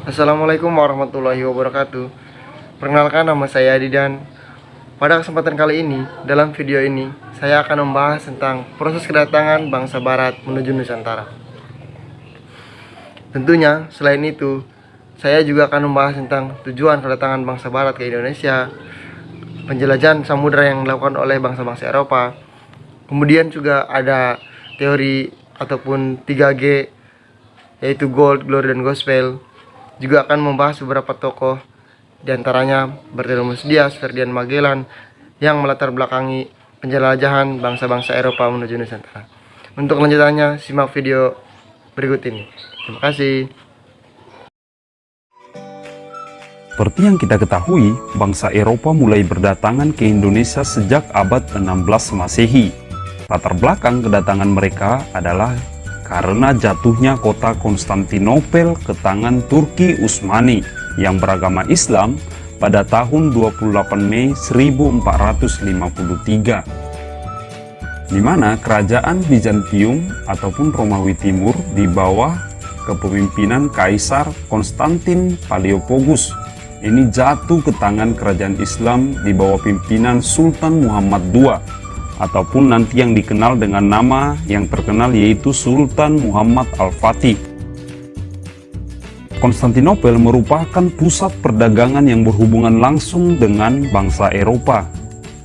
Assalamualaikum warahmatullahi wabarakatuh. Perkenalkan, nama saya Adi, dan pada kesempatan kali ini, dalam video ini saya akan membahas tentang proses kedatangan bangsa barat menuju Nusantara. Tentunya selain itu, saya juga akan membahas tentang tujuan kedatangan bangsa barat ke Indonesia, penjelajahan samudera yang dilakukan oleh bangsa-bangsa Eropa. Kemudian juga ada teori ataupun 3G, yaitu Gold, Glory, dan Gospel. Juga akan membahas beberapa tokoh, diantaranya Bartholomeus Dias, Ferdinand Magellan, yang melatar belakangi penjelajahan bangsa-bangsa Eropa menuju Nusantara. Untuk lanjutannya, simak video berikut ini. Terima kasih. Seperti yang kita ketahui, bangsa Eropa mulai berdatangan ke Indonesia sejak abad 16 Masehi. Latar belakang kedatangan mereka adalah karena jatuhnya kota Konstantinopel ke tangan Turki Utsmani yang beragama Islam pada tahun 28 Mei 1453, di mana kerajaan Bizantium ataupun Romawi Timur di bawah kepemimpinan Kaisar Konstantin Paleopogus ini jatuh ke tangan kerajaan Islam di bawah pimpinan Sultan Muhammad II, ataupun nanti yang dikenal dengan nama yang terkenal yaitu Sultan Muhammad Al-Fatih. Konstantinopel merupakan pusat perdagangan yang berhubungan langsung dengan bangsa Eropa.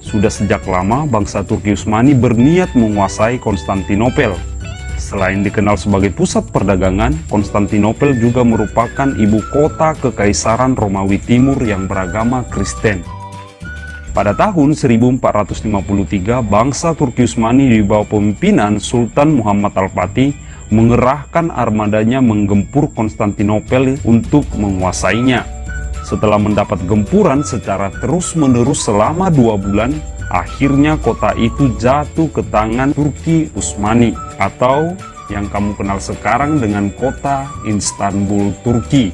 Sudah sejak lama bangsa Turki Utsmani berniat menguasai Konstantinopel. Selain dikenal sebagai pusat perdagangan, Konstantinopel juga merupakan ibu kota Kekaisaran Romawi Timur yang beragama Kristen. Pada tahun 1453, bangsa Turki Utsmani di bawah pemimpinan Sultan Muhammad Al-Fatih mengerahkan armadanya menggempur Konstantinopel untuk menguasainya. Setelah mendapat gempuran secara terus-menerus selama 2 bulan, akhirnya kota itu jatuh ke tangan Turki Utsmani, atau yang kamu kenal sekarang dengan kota Istanbul, Turki.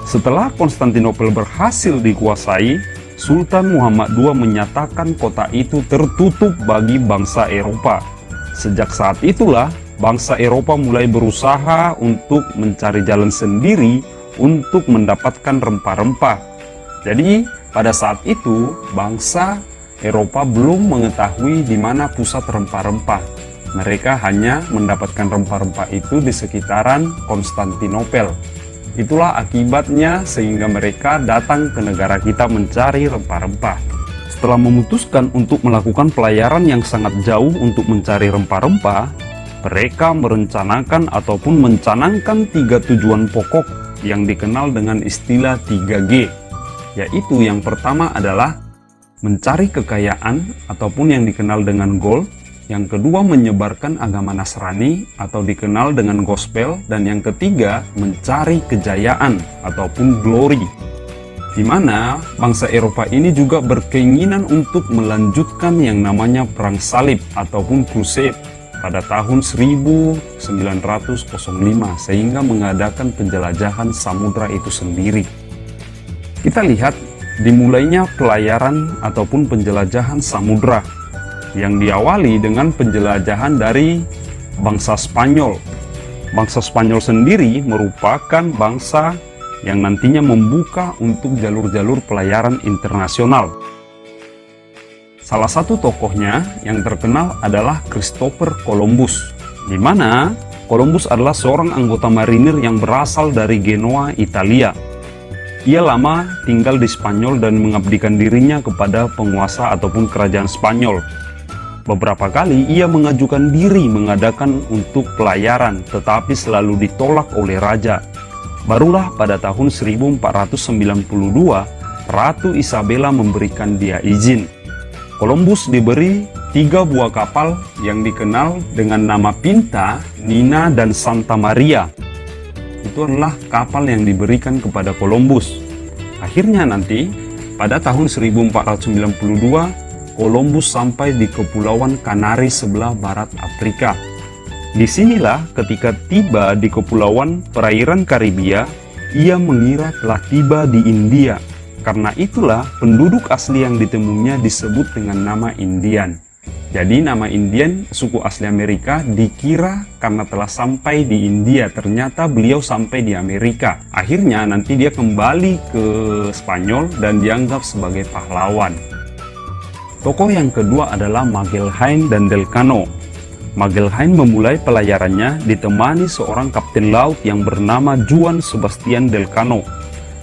Setelah Konstantinopel berhasil dikuasai, Sultan Muhammad II menyatakan kota itu tertutup bagi bangsa Eropa. Sejak saat itulah, bangsa Eropa mulai berusaha untuk mencari jalan sendiri untuk mendapatkan rempah-rempah. Jadi, pada saat itu, bangsa Eropa belum mengetahui di mana pusat rempah-rempah. Mereka hanya mendapatkan rempah-rempah itu di sekitaran Konstantinopel. Itulah akibatnya sehingga mereka datang ke negara kita mencari rempah-rempah. Setelah memutuskan untuk melakukan pelayaran yang sangat jauh untuk mencari rempah-rempah, mereka merencanakan ataupun mencanangkan 3 tujuan pokok yang dikenal dengan istilah 3G, yaitu yang pertama adalah mencari kekayaan ataupun yang dikenal dengan gold, yang kedua menyebarkan agama Nasrani atau dikenal dengan gospel, dan yang ketiga mencari kejayaan ataupun glory, di mana bangsa Eropa ini juga berkeinginan untuk melanjutkan yang namanya perang salib ataupun crusade pada tahun 1905, sehingga mengadakan penjelajahan samudra itu sendiri. Kita lihat dimulainya pelayaran ataupun penjelajahan samudra yang diawali dengan penjelajahan dari bangsa Spanyol. Bangsa Spanyol sendiri merupakan bangsa yang nantinya membuka untuk jalur-jalur pelayaran internasional. Salah satu tokohnya yang terkenal adalah Christopher Columbus, di mana Columbus adalah seorang anggota marinir yang berasal dari Genoa, Italia. Ia lama tinggal di Spanyol dan mengabdikan dirinya kepada penguasa ataupun kerajaan Spanyol. Beberapa kali ia mengajukan diri mengadakan untuk pelayaran, tetapi selalu ditolak oleh raja. Barulah pada tahun 1492, Ratu Isabella memberikan dia izin. Columbus diberi 3 buah kapal yang dikenal dengan nama Pinta, Nina, dan Santa Maria. Itu adalah kapal yang diberikan kepada Columbus. Akhirnya nanti, pada tahun 1492, Columbus sampai di Kepulauan Kanari sebelah barat Afrika. Disinilah ketika tiba di kepulauan perairan Karibia, ia mengira telah tiba di India. Karena itulah penduduk asli yang ditemuinya disebut dengan nama Indian. Jadi nama Indian, suku asli Amerika, dikira karena telah sampai di India, ternyata beliau sampai di Amerika. Akhirnya nanti dia kembali ke Spanyol dan dianggap sebagai pahlawan. Tokoh yang kedua adalah Magellan dan Delcano. Magellan memulai pelayarannya ditemani seorang kapten laut yang bernama Juan Sebastian Delcano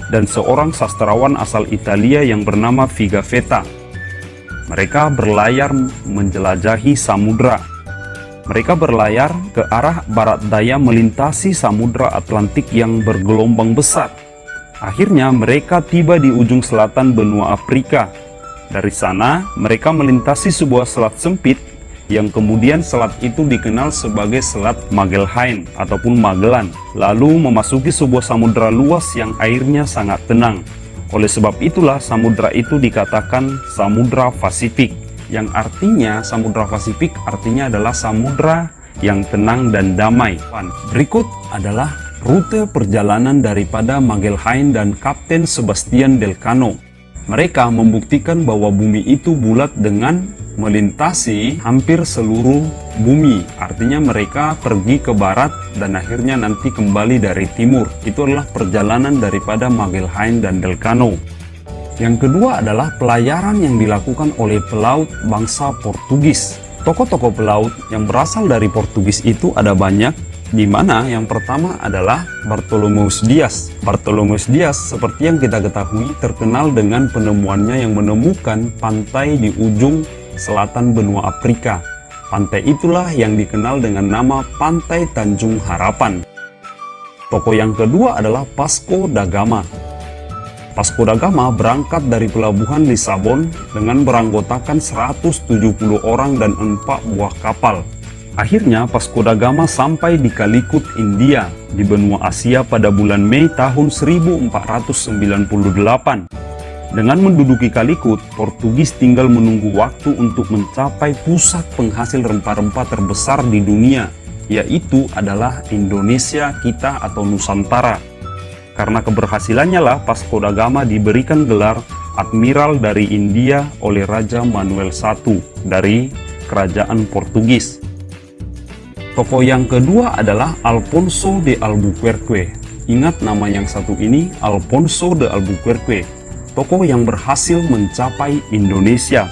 dan seorang sastrawan asal Italia yang bernama Pigafetta. Mereka berlayar menjelajahi samudra. Mereka berlayar ke arah barat daya melintasi samudra Atlantik yang bergelombang besar. Akhirnya mereka tiba di ujung selatan benua Afrika. Dari sana mereka melintasi sebuah selat sempit yang kemudian selat itu dikenal sebagai Selat Magellan ataupun Magellan, lalu memasuki sebuah samudra luas yang airnya sangat tenang. Oleh sebab itulah samudra itu dikatakan Samudra Pasifik, yang artinya Samudra Pasifik artinya adalah samudra yang tenang dan damai. Berikut adalah rute perjalanan daripada Magellan dan Kapten Sebastian Delcano. Mereka membuktikan bahwa bumi itu bulat dengan melintasi hampir seluruh bumi. Artinya mereka pergi ke barat dan akhirnya nanti kembali dari timur. Itu adalah perjalanan daripada Magellan dan Delcano. Yang kedua adalah pelayaran yang dilakukan oleh pelaut bangsa Portugis. Tokoh-tokoh pelaut yang berasal dari Portugis itu ada banyak, di mana yang pertama adalah Bartolomeus Dias. Bartolomeus Dias, seperti yang kita ketahui, terkenal dengan penemuannya yang menemukan pantai di ujung selatan benua Afrika. Pantai itulah yang dikenal dengan nama Pantai Tanjung Harapan. Tokoh yang kedua adalah Vasco da Gama. Vasco da Gama berangkat dari pelabuhan Lisabon dengan beranggotakan 170 orang dan 4 buah kapal. Akhirnya Vasco da Gama sampai di Calicut, India, di benua Asia pada bulan Mei tahun 1498. Dengan menduduki Calicut, Portugis tinggal menunggu waktu untuk mencapai pusat penghasil rempah-rempah terbesar di dunia, yaitu adalah Indonesia kita atau Nusantara. Karena keberhasilannya lah Vasco da Gama diberikan gelar Admiral dari India oleh Raja Manuel I dari Kerajaan Portugis. Tokoh yang kedua adalah Alfonso de Albuquerque. Ingat nama yang satu ini, Alfonso de Albuquerque, tokoh yang berhasil mencapai Indonesia.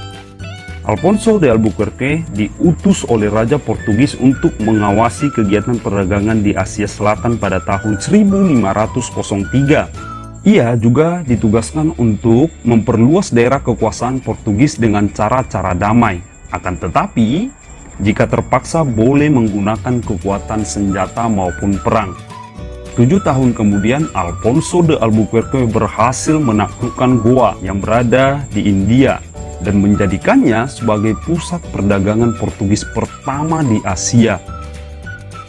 Alfonso de Albuquerque diutus oleh Raja Portugis untuk mengawasi kegiatan perdagangan di Asia Selatan pada tahun 1503. Ia juga ditugaskan untuk memperluas daerah kekuasaan Portugis dengan cara-cara damai. Akan tetapi, jika terpaksa boleh menggunakan kekuatan senjata maupun perang. 7 tahun kemudian, Alfonso de Albuquerque berhasil menaklukkan Goa yang berada di India dan menjadikannya sebagai pusat perdagangan Portugis pertama di Asia.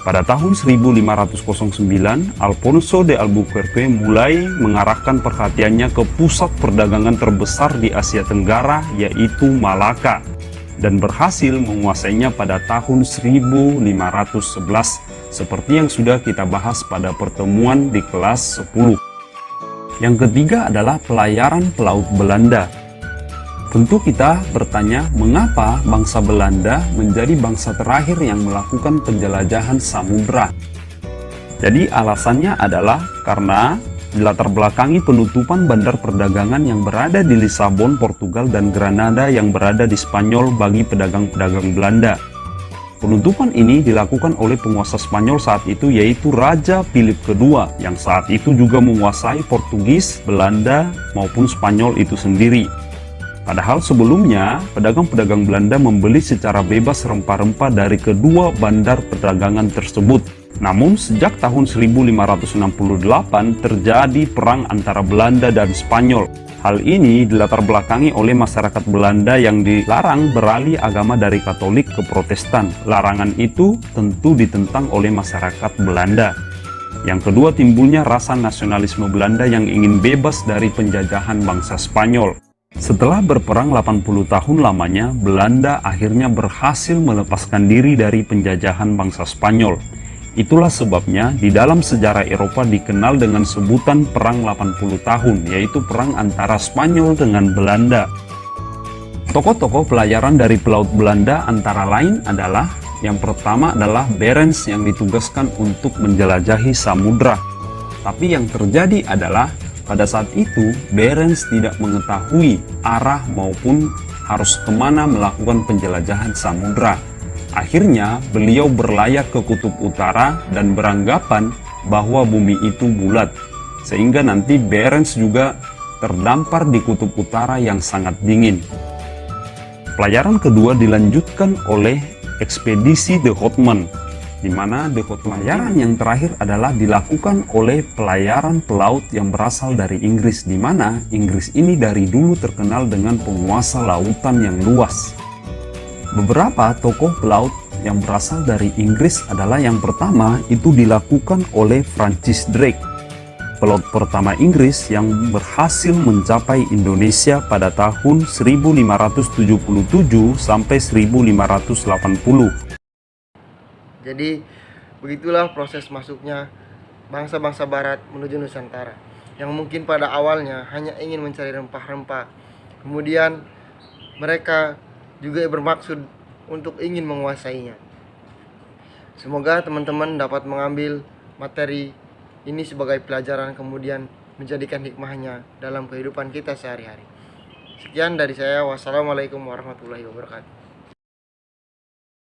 Pada tahun 1509, Alfonso de Albuquerque mulai mengarahkan perhatiannya ke pusat perdagangan terbesar di Asia Tenggara, yaitu Malaka, dan berhasil menguasainya pada tahun 1511, seperti yang sudah kita bahas pada pertemuan di kelas 10. Yang ketiga adalah pelayaran pelaut Belanda. Tentu kita bertanya, mengapa bangsa Belanda menjadi bangsa terakhir yang melakukan penjelajahan samudra? Jadi alasannya adalah karena dilatar belakangi penutupan bandar perdagangan yang berada di Lisabon, Portugal, dan Granada yang berada di Spanyol bagi pedagang-pedagang Belanda. Penutupan ini dilakukan oleh penguasa Spanyol saat itu, yaitu Raja Philip II, yang saat itu juga menguasai Portugis, Belanda, maupun Spanyol itu sendiri. Padahal sebelumnya, pedagang-pedagang Belanda membeli secara bebas rempah-rempah dari kedua bandar perdagangan tersebut. Namun sejak tahun 1568 terjadi perang antara Belanda dan Spanyol. Hal ini dilatar belakangi oleh masyarakat Belanda yang dilarang beralih agama dari Katolik ke Protestan. Larangan itu tentu ditentang oleh masyarakat Belanda. Yang kedua, timbulnya rasa nasionalisme Belanda yang ingin bebas dari penjajahan bangsa Spanyol. Setelah berperang 80 tahun lamanya, Belanda akhirnya berhasil melepaskan diri dari penjajahan bangsa Spanyol. Itulah sebabnya di dalam sejarah Eropa dikenal dengan sebutan Perang 80 tahun, yaitu perang antara Spanyol dengan Belanda. Tokoh-tokoh pelayaran dari pelaut Belanda antara lain adalah, yang pertama adalah Barents yang ditugaskan untuk menjelajahi samudra. Tapi yang terjadi adalah pada saat itu Barents tidak mengetahui arah maupun harus kemana melakukan penjelajahan samudra. Akhirnya beliau berlayar ke kutub utara dan beranggapan bahwa bumi itu bulat, sehingga nanti Barents juga terdampar di kutub utara yang sangat dingin. Pelayaran kedua dilanjutkan oleh ekspedisi De Houtman, di mana De Houtman pelayaran yang terakhir adalah dilakukan oleh pelayaran pelaut yang berasal dari Inggris, di mana Inggris ini dari dulu terkenal dengan penguasa lautan yang luas. Beberapa tokoh pelaut yang berasal dari Inggris adalah, yang pertama itu dilakukan oleh Francis Drake, pelaut pertama Inggris yang berhasil mencapai Indonesia pada tahun 1577 sampai 1580. Jadi begitulah proses masuknya bangsa-bangsa barat menuju Nusantara, yang mungkin pada awalnya hanya ingin mencari rempah-rempah. Kemudian mereka juga bermaksud untuk ingin menguasainya. Semoga teman-teman dapat mengambil materi ini sebagai pelajaran, kemudian menjadikan hikmahnya dalam kehidupan kita sehari-hari. Sekian dari saya. Wassalamualaikum warahmatullahi wabarakatuh.